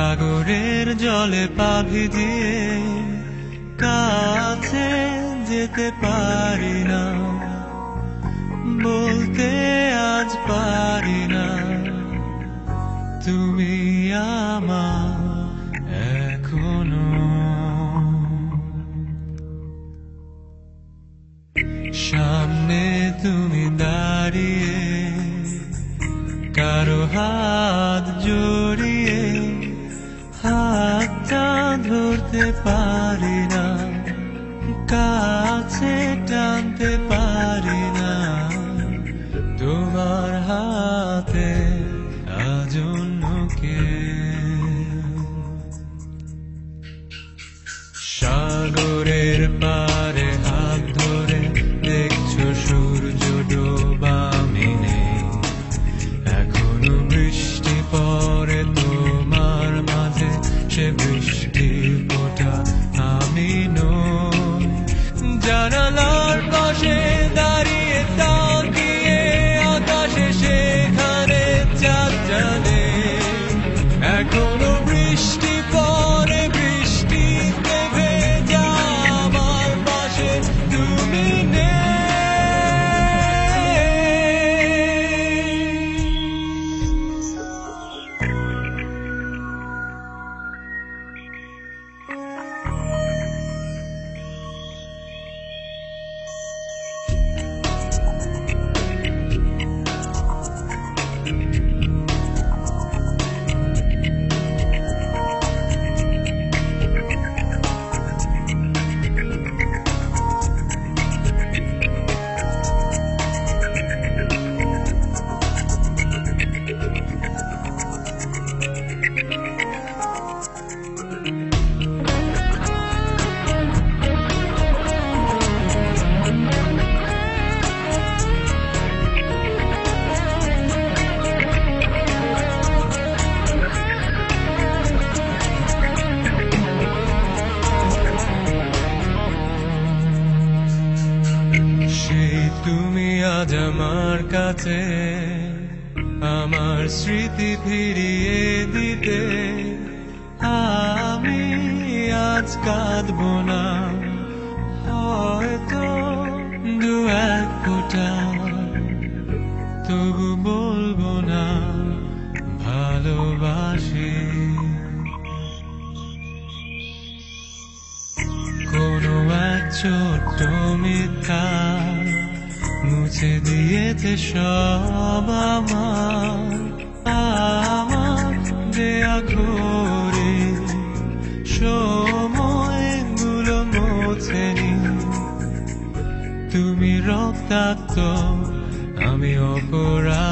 সাগরের জলে পা ভিজিয়ে কাছে যেতে পারি না, বলতে আজ পারি না তুমি আমার এখনো। সামনে তুমি দাঁড়িয়ে কারো হাত জড়িয়ে, হাতটা ধরতে পারি না, কাছে টানতে পারি না তোমার হাতে আজ অন্য কেউ। সাগরের পারে হাত ধরে দেখছো সূর্য ডোবামি নেই, এখনো বৃষ্টি পড়ে তোমার মাঝে, সে বৃষ্টির ফোঁটা আমি নই। জানালার পাশে দাঁড়িয়ে তাকিয়ে আকাশে সেখানে চাঁদ জানে, এখনো বৃষ্টি পড়ে বৃষ্টিতে ভেজা আমার পাশে তুমি নেই। তুমি আজ আমার কাছে, আমার স্মৃতি ফিরিয়ে দিতে। আমি আজ কাঁদব না, হয়তো দু এক ফোঁটা, তবু বলবো না ভালোবাসি। কোনো এক ছোট্ট মিথ্যা মুছে দিয়েছে সব আমার দেয়া ঘরে, সময়গুলো মোছেনি। তুমি রক্তাক্ত, আমি অপরাধী।